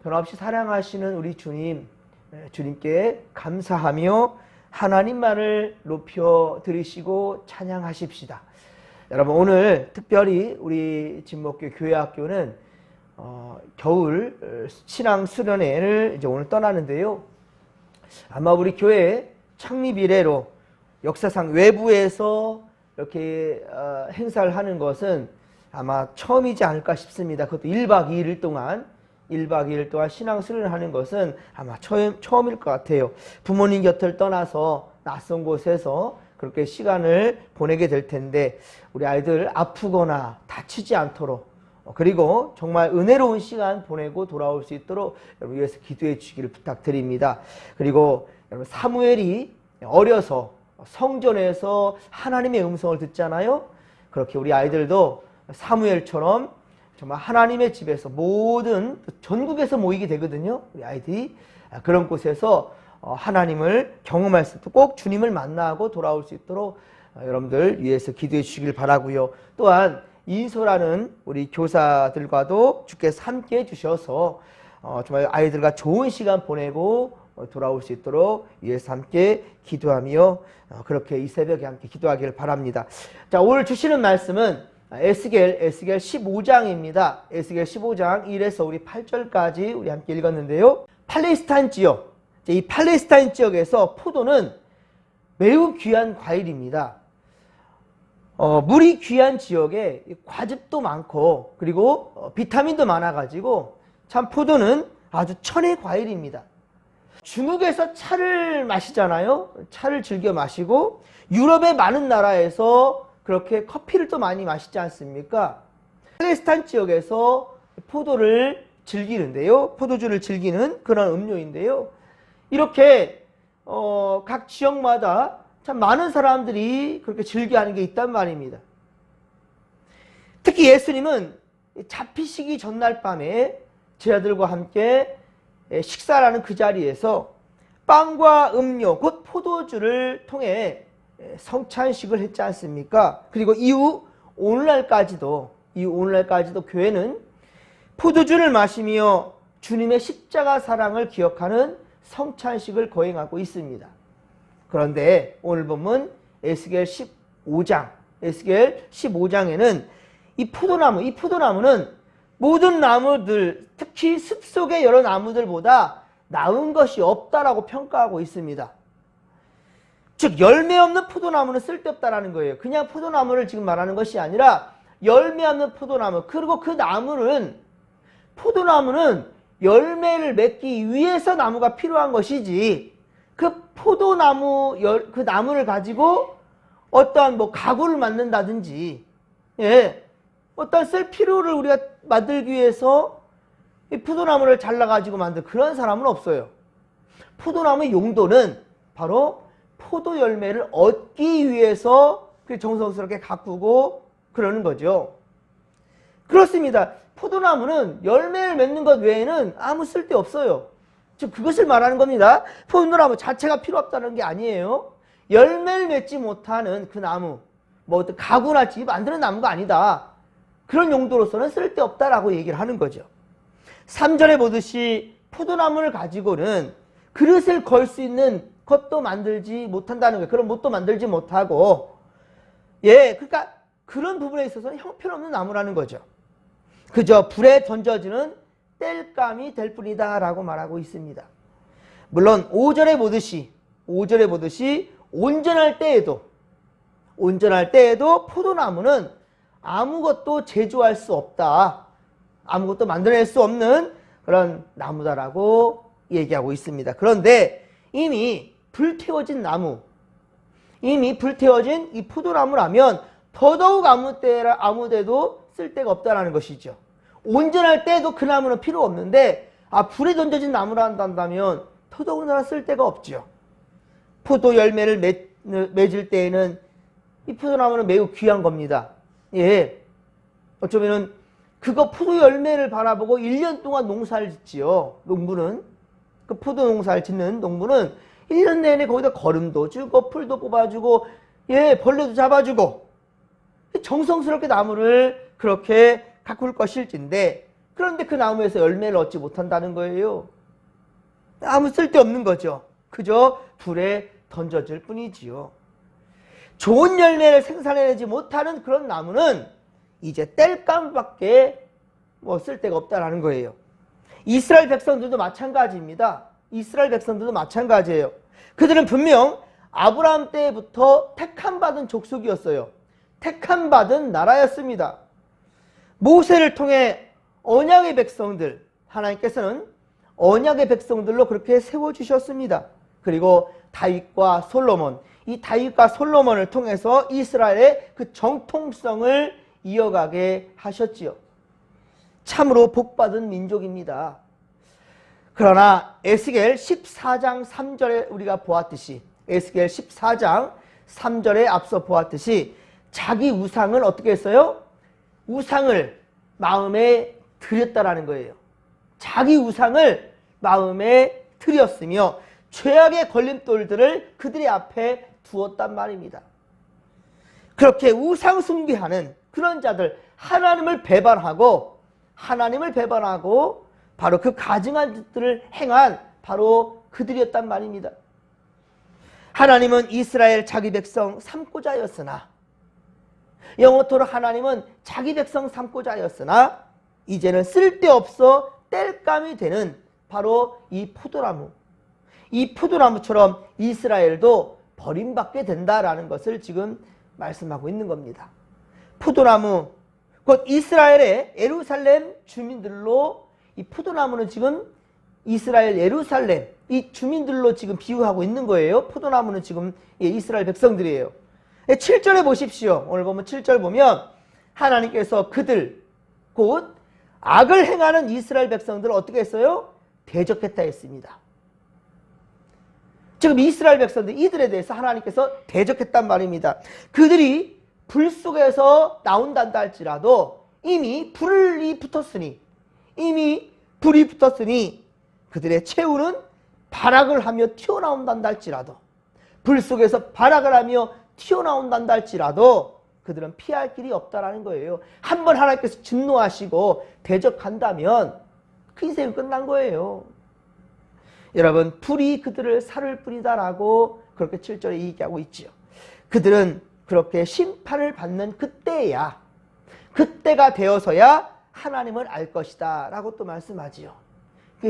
변함없이 사랑하시는 우리 주님, 주님께 감사하며 하나님만을 높여 드리시고 찬양하십시다. 여러분, 오늘 특별히 우리 진목교 교회학교는 겨울 신앙 수련회를 이제 오늘 떠나는데요. 아마 우리 교회 창립 이래로 역사상 외부에서 이렇게 행사를 하는 것은 아마 처음이지 않을까 싶습니다. 그것도 1박 2일 동안 신앙 수련을 하는 것은 아마 처음일 것 같아요. 부모님 곁을 떠나서 낯선 곳에서 그렇게 시간을 보내게 될 텐데, 우리 아이들 아프거나 다치지 않도록, 그리고 정말 은혜로운 시간 보내고 돌아올 수 있도록 여러분 위해서 기도해 주시기를 부탁드립니다. 그리고 여러분, 사무엘이 어려서 성전에서 하나님의 음성을 듣잖아요. 그렇게 우리 아이들도 사무엘처럼 정말 하나님의 집에서 모든 전국에서 모이게 되거든요. 우리 아이들이 그런 곳에서 하나님을 경험할 수 있도록, 꼭 주님을 만나고 돌아올 수 있도록 여러분들 위해서 기도해 주시길 바라고요. 또한 인소라는 우리 교사들과도 주께서 함께 해주셔서 정말 아이들과 좋은 시간 보내고 돌아올 수 있도록 위해서 함께 기도하며 그렇게 이 새벽에 함께 기도하기를 바랍니다. 자, 오늘 주시는 말씀은 에스겔 15장입니다. 에스겔 15장 1에서 우리 8절까지 우리 함께 읽었는데요. 팔레스타인 지역, 이 팔레스타인 지역에서 포도는 매우 귀한 과일입니다. 물이 귀한 지역에 과즙도 많고 그리고 비타민도 많아가지고 참 포도는 아주 천의 과일입니다. 중국에서 차를 마시잖아요. 차를 즐겨 마시고, 유럽의 많은 나라에서 그렇게 커피를 또 많이 마시지 않습니까? 팔레스타인 지역에서 포도를 즐기는데요. 포도주를 즐기는 그런 음료인데요. 이렇게 각 지역마다 참 많은 사람들이 그렇게 즐겨하는 게 있단 말입니다. 특히 예수님은 잡히시기 전날 밤에 제자들과 함께 식사라는 그 자리에서 빵과 음료, 곧 포도주를 통해 성찬식을 했지 않습니까? 그리고 이후 오늘날까지도 교회는 포도주를 마시며 주님의 십자가 사랑을 기억하는 성찬식을 거행하고 있습니다. 그런데 오늘 보면 에스겔 15장에는 이 포도나무는 모든 나무들, 특히 숲속의 여러 나무들보다 나은 것이 없다라고 평가하고 있습니다. 즉, 열매 없는 포도나무는 쓸데없다라는 거예요. 그냥 포도나무를 지금 말하는 것이 아니라 열매 없는 포도나무, 그리고 포도나무는 열매를 맺기 위해서 나무가 필요한 것이지, 그 포도나무 그 나무를 가지고 어떠한 가구를 만든다든지, 어떤 쓸 필요를 우리가 만들기 위해서 이 포도나무를 잘라가지고 만든 그런 사람은 없어요. 포도나무의 용도는 바로 포도 열매를 얻기 위해서 정성스럽게 가꾸고 그러는 거죠. 그렇습니다. 포도나무는 열매를 맺는 것 외에는 아무 쓸데 없어요. 즉, 그것을 말하는 겁니다. 포도나무 자체가 필요 없다는 게 아니에요. 열매를 맺지 못하는 그 나무, 어떤 가구나 집 만드는 나무가 아니다. 그런 용도로서는 쓸데없다라고 얘기를 하는 거죠. 3절에 보듯이 포도나무를 가지고는 그릇을 걸 수 있는 것도 만들지 못한다는 거예요. 그런 못도 만들지 못하고, 그러니까 그런 부분에 있어서는 형편없는 나무라는 거죠. 그저 불에 던져지는 땔감이 될 뿐이다 라고 말하고 있습니다. 물론 5절에 보듯이 온전할 때에도 포도나무는 아무것도 제조할 수 없다, 아무것도 만들어낼 수 없는 그런 나무다라고 얘기하고 있습니다. 그런데 이미 불태워진 이 포도나무라면 더더욱 아무데도 쓸데가 없다라는 것이죠. 온전할 때도 그 나무는 필요 없는데, 불에 던져진 나무라 한다면 더더군다나 쓸데가 없죠. 포도 열매를 맺을 때에는 이 포도나무는 매우 귀한 겁니다. 어쩌면은 그거 포도 열매를 바라보고 1년 동안 농사를 짓지요. 그 포도 농사를 짓는 농부는 1년 내내 거기다 거름도 주고 풀도 뽑아주고 벌레도 잡아주고 정성스럽게 나무를 그렇게 가꿀 것일진데, 그런데 그 나무에서 열매를 얻지 못한다는 거예요. 아무 쓸데없는 거죠. 그저 불에 던져질 뿐이지요. 좋은 열매를 생산해내지 못하는 그런 나무는 이제 땔감밖에 쓸데가 없다라는 거예요. 이스라엘 백성들도 마찬가지입니다. 이스라엘 백성들도 마찬가지예요. 그들은 분명 아브라함 때부터 택함받은 족속이었어요. 택함받은 나라였습니다. 모세를 통해 언약의 백성들, 하나님께서는 언약의 백성들로 그렇게 세워주셨습니다. 그리고 다윗과 솔로몬, 이 다윗과 솔로몬을 통해서 이스라엘의 그 정통성을 이어가게 하셨지요. 참으로 복받은 민족입니다. 그러나 에스겔 14장 3절에 우리가 보았듯이, 에스겔 14장 3절에 앞서 보았듯이 자기 우상을 어떻게 했어요? 우상을 마음에 들였다라는 거예요. 자기 우상을 마음에 들였으며 죄악의 걸림돌들을 그들의 앞에 두었단 말입니다. 그렇게 우상 숭배하는 그런 자들, 하나님을 배반하고 바로 그 가증한 짓들을 행한 바로 그들이었단 말입니다. 하나님은 이스라엘 자기 백성 삼고자 하였으나, 영어토로 하나님은 자기 백성 삼고자 하였으나 이제는 쓸데없어 땔감이 되는 바로 이 포도나무처럼 이스라엘도 버림받게 된다라는 것을 지금 말씀하고 있는 겁니다. 포도나무, 곧 이스라엘의 예루살렘 주민들로, 이 포도나무는 지금 이스라엘 예루살렘 이 주민들로 지금 비유하고 있는 거예요. 포도나무는 지금 이스라엘 백성들이에요. 7절에 보십시오. 오늘 보면 7절 보면 하나님께서 그들, 곧 악을 행하는 이스라엘 백성들을 어떻게 했어요? 대적했다 했습니다. 지금 이스라엘 백성들, 이들에 대해서 하나님께서 대적했단 말입니다. 그들이 불 속에서 나온단다 할지라도 이미 불이 붙었으니 그들의 최후는 발악을 하며 튀어나온단다 할지라도, 불 속에서 발악을 하며 튀어나온단다 할지라도 그들은 피할 길이 없다라는 거예요. 한번 하나님께서 진노하시고 대적한다면 그 인생은 끝난 거예요. 여러분, 불이 그들을 살을 뿐이다라고 그렇게 7절에 얘기하고 있지요. 그들은 그렇게 심판을 받는 그때가 되어서야 하나님을 알 것이다 라고 또 말씀하지요.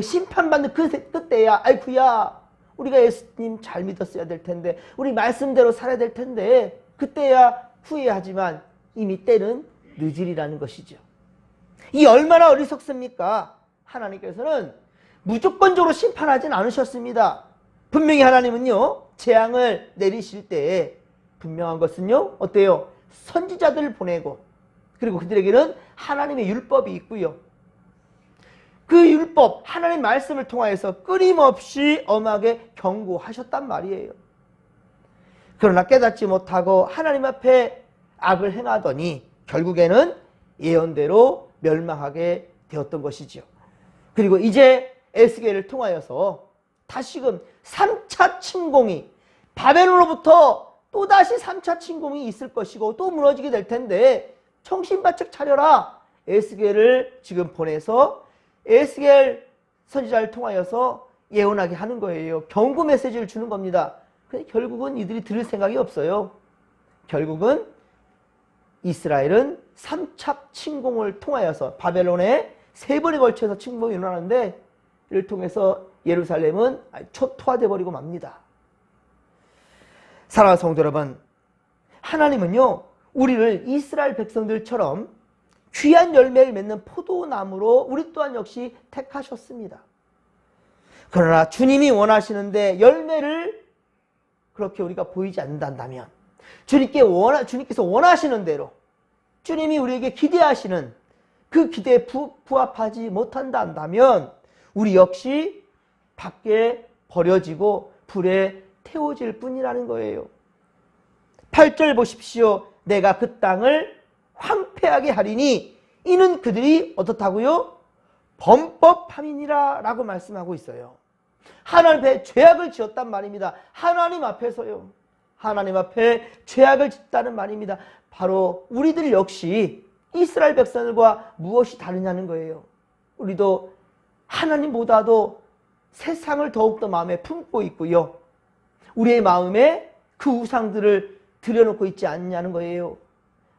심판받는 그때야, 아이쿠야, 우리가 예수님 잘 믿었어야 될 텐데, 우리 말씀대로 살아야 될 텐데, 그때야 후회하지만 이미 때는 늦으리라는 것이죠. 이 얼마나 어리석습니까? 하나님께서는 무조건적으로 심판하진 않으셨습니다. 분명히 하나님은요, 재앙을 내리실 때에 분명한 것은요, 어때요? 선지자들을 보내고, 그리고 그들에게는 하나님의 율법이 있고요. 그 율법, 하나님 말씀을 통하여서 끊임없이 엄하게 경고하셨단 말이에요. 그러나 깨닫지 못하고 하나님 앞에 악을 행하더니 결국에는 예언대로 멸망하게 되었던 것이죠. 그리고 이제 에스겔을 통하여서 다시금 3차 침공이, 바벨론으로부터 또다시 3차 침공이 있을 것이고 또 무너지게 될 텐데 정신바짝 차려라. 에스겔을 지금 보내서 에스겔 선지자를 통하여서 예언하게 하는 거예요. 경고 메시지를 주는 겁니다. 근데 결국은 이들이 들을 생각이 없어요. 결국은 이스라엘은 3차 침공을 통하여서 바벨론에 3번에 걸쳐서 침공이 일어나는데 이를 통해서 예루살렘은 초토화돼 버리고 맙니다. 사랑하는 성도 여러분, 하나님은요, 우리를 이스라엘 백성들처럼 귀한 열매를 맺는 포도나무로 우리 또한 역시 택하셨습니다. 그러나 주님이 원하시는데 열매를 그렇게 우리가 보이지 않는다면, 주님께서 원하시는 대로, 주님이 우리에게 기대하시는 그 기대에 부합하지 못한다면 우리 역시 밖에 버려지고 불에 태워질 뿐이라는 거예요. 8절 보십시오. 내가 그 땅을 황폐하게 하리니 이는 그들이 어떻다고요? 범법함이니라 라고 말씀하고 있어요. 하나님 앞에 죄악을 지었단 말입니다. 하나님 앞에서요. 하나님 앞에 죄악을 짓다는 말입니다. 바로 우리들 역시 이스라엘 백성들과 무엇이 다르냐는 거예요. 우리도 하나님보다도 세상을 더욱더 마음에 품고 있고요. 우리의 마음에 그 우상들을 들여놓고 있지 않냐는 거예요.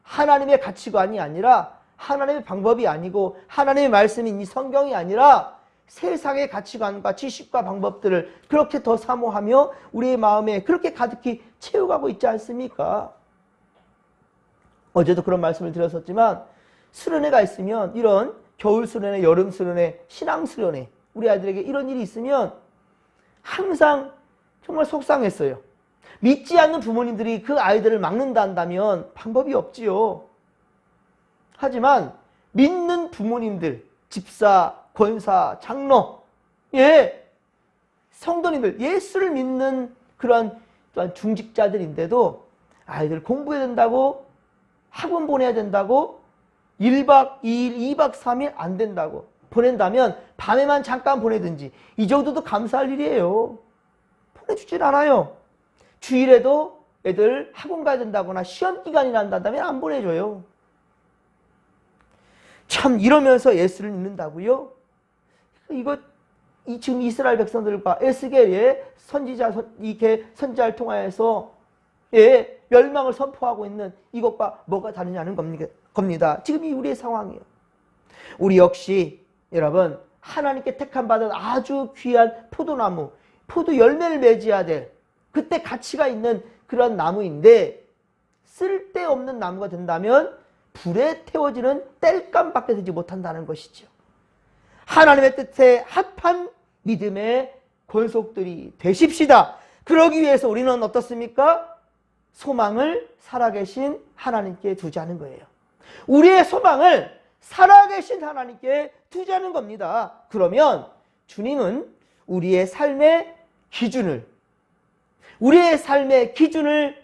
하나님의 가치관이 아니라, 하나님의 방법이 아니고, 하나님의 말씀인 이 성경이 아니라 세상의 가치관과 지식과 방법들을 그렇게 더 사모하며 우리의 마음에 그렇게 가득히 채워가고 있지 않습니까? 어제도 그런 말씀을 드렸었지만, 수련회가 있으면, 이런 겨울 수련회, 여름 수련회, 신앙 수련회, 우리 아이들에게 이런 일이 있으면 항상 정말 속상했어요. 믿지 않는 부모님들이 그 아이들을 막는다 한다면 방법이 없지요. 하지만 믿는 부모님들, 집사, 권사, 장로, 성도님들, 예수를 믿는 그런 또한 중직자들인데도 아이들 공부해야 된다고, 학원 보내야 된다고, 1박 2일, 2박 3일 안 된다고 보낸다면 밤에만 잠깐 보내든지, 이 정도도 감사할 일이에요. 보내주질 않아요. 주일에도 애들 학원 가야 된다거나 시험 기간이 난다면 안 보내줘요. 참 이러면서 예수를 믿는다고요? 지금 이스라엘 백성들과 에스겔의 선지자를 통하여서 멸망을 선포하고 있는 이것과 뭐가 다르냐는 겁니다. 지금 이 우리의 상황이에요. 우리 역시 여러분, 하나님께 택함 받은 아주 귀한 포도나무, 포도 열매를 맺어야 될, 그때 가치가 있는 그런 나무인데, 쓸데없는 나무가 된다면 불에 태워지는 땔감밖에 되지 못한다는 것이죠. 하나님의 뜻에 합한 믿음의 권속들이 되십시다. 그러기 위해서 우리는 어떻습니까? 소망을 살아계신 하나님께 두자는 거예요. 우리의 소망을 살아계신 하나님께 두자는 겁니다. 그러면 주님은 우리의 삶의 기준을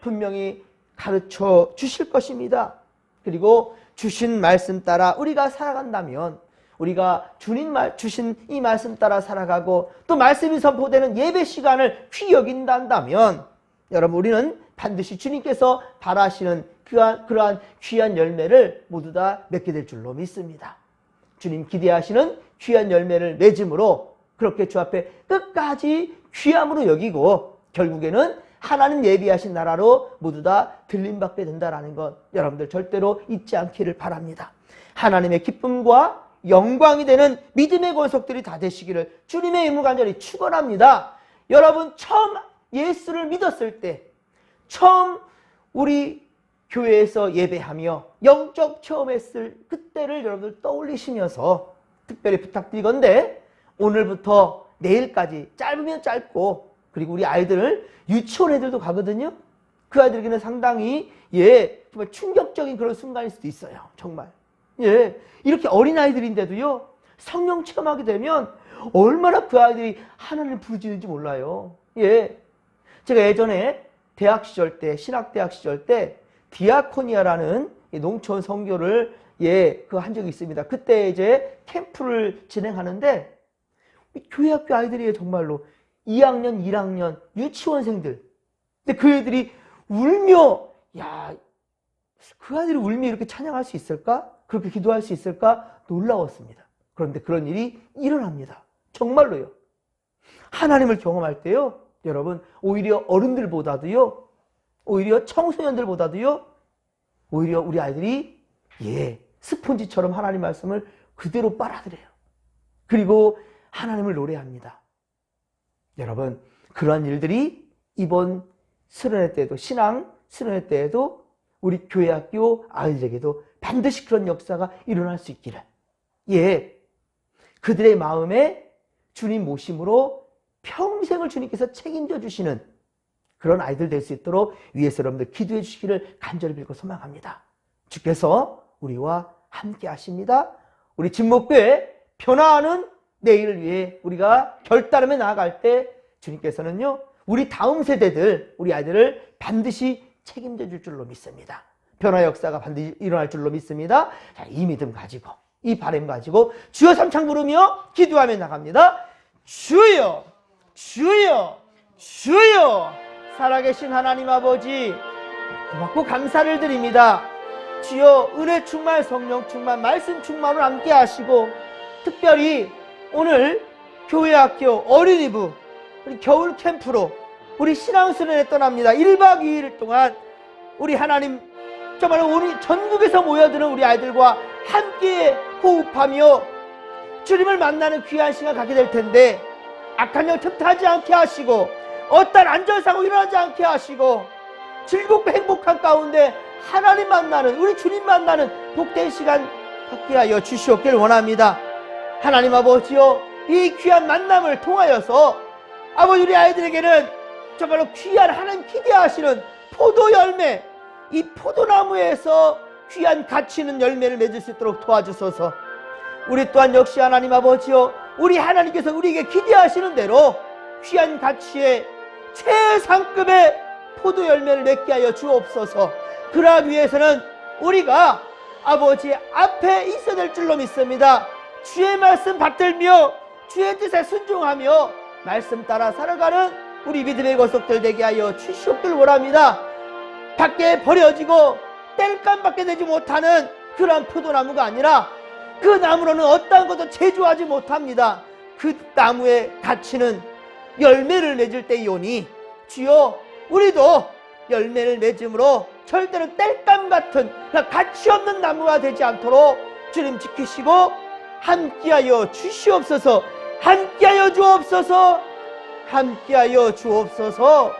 분명히 가르쳐 주실 것입니다. 그리고 주신 말씀 따라 우리가 살아간다면, 우리가 주님 주신 이 말씀 따라 살아가고 또 말씀이 선포되는 예배 시간을 귀히 여긴다면, 여러분, 우리는 반드시 주님께서 바라시는 그러한 귀한 열매를 모두 다 맺게 될 줄로 믿습니다. 주님 기대하시는 귀한 열매를 맺음으로 그렇게 주 앞에 끝까지 귀함으로 여기고 결국에는 하나님 예비하신 나라로 모두 다 들림받게 된다는 것, 여러분들 절대로 잊지 않기를 바랍니다. 하나님의 기쁨과 영광이 되는 믿음의 권속들이 다 되시기를 주님의 이름으로 간절히 축원합니다. 여러분, 처음 예수를 믿었을 때, 처음 우리 교회에서 예배하며 영적 체험했을 그때를 여러분들 떠올리시면서 특별히 부탁드리건대, 오늘부터 내일까지, 짧으면 짧고, 그리고 우리 아이들을 유치원 애들도 가거든요. 그 아이들에게는 상당히 정말 충격적인 그런 순간일 수도 있어요. 정말 이렇게 어린 아이들인데도요, 성령 체험하게 되면 얼마나 그 아이들이 하나님을 부르짖는지 몰라요. 제가 예전에 대학 시절 때, 신학대학 시절 때 디아코니아라는 농촌 선교를 그 한 적이 있습니다. 그때 이제 캠프를 진행하는데 교회 학교 아이들이 정말로 2학년, 1학년 유치원생들, 근데 그 애들이 울며, 그 아이들이 울며 이렇게 찬양할 수 있을까? 그렇게 기도할 수 있을까? 놀라웠습니다. 그런데 그런 일이 일어납니다. 정말로요. 하나님을 경험할 때요, 여러분, 오히려 어른들보다도요, 오히려 청소년들보다도요, 오히려 우리 아이들이 스폰지처럼 하나님 말씀을 그대로 빨아들여요. 그리고 하나님을 노래합니다. 여러분, 그러한 일들이 이번 수련회 때에도, 신앙 수련회 때에도 우리 교회 학교 아이들에게도 반드시 그런 역사가 일어날 수 있기를, 그들의 마음에 주님 모심으로 평생을 주님께서 책임져 주시는 그런 아이들 될 수 있도록 위에서 여러분들 기도해 주시기를 간절히 빌고 소망합니다. 주께서 우리와 함께 하십니다. 우리 진목교회 변화하는 내일을 위해 우리가 결단하며 나아갈 때 주님께서는요, 우리 다음 세대들, 우리 아이들을 반드시 책임져 줄 줄로 믿습니다. 변화 역사가 반드시 일어날 줄로 믿습니다. 자, 이 믿음 가지고, 이 바람 가지고 주여 삼창 부르며 기도하며 나갑니다. 주여, 주여, 주여. 살아계신 하나님 아버지, 고맙고 감사를 드립니다. 주여, 은혜 충만, 성령 충만, 말씀 충만을 함께 하시고 특별히 오늘 교회학교 어린이부 우리 겨울 캠프로 우리 신앙수련회 떠납니다. 1박 2일 동안 우리 하나님 정말 우리 전국에서 모여드는 우리 아이들과 함께 호흡하며 주님을 만나는 귀한 시간 갖게 될 텐데, 악한 영 틈타지 않게 하시고 어떤 안전사고 일어나지 않게 하시고 즐겁고 행복한 가운데 하나님 만나는, 우리 주님 만나는 복된 시간 갖게 하여 주시옵기를 원합니다. 하나님 아버지여, 이 귀한 만남을 통하여서 아버지 우리 아이들에게는 정말로 귀한 하나님 기대하시는 포도 열매, 이 포도나무에서 귀한 가치 있는 열매를 맺을 수 있도록 도와주소서. 우리 또한 역시 하나님 아버지여, 우리 하나님께서 우리에게 기대하시는 대로 귀한 가치의 최상급의 포도 열매를 맺게 하여 주옵소서. 그러기 위해서는 우리가 아버지 앞에 있어야 될 줄로 믿습니다. 주의 말씀 받들며 주의 뜻에 순종하며 말씀 따라 살아가는 우리 믿음의 거속들 되게 하여 주시옵기를 원합니다. 밖에 버려지고 땔감밖에 되지 못하는 그러한 포도나무가 아니라 그 나무로는 어떠한 것도 제조하지 못합니다. 그 나무의 가치는 열매를 맺을 때이오니 주여, 우리도 열매를 맺음으로 절대로 땔감 같은 가치 없는 나무가 되지 않도록 주님 지키시고 함께하여 주시옵소서. 함께하여 주옵소서. 함께하여 주옵소서.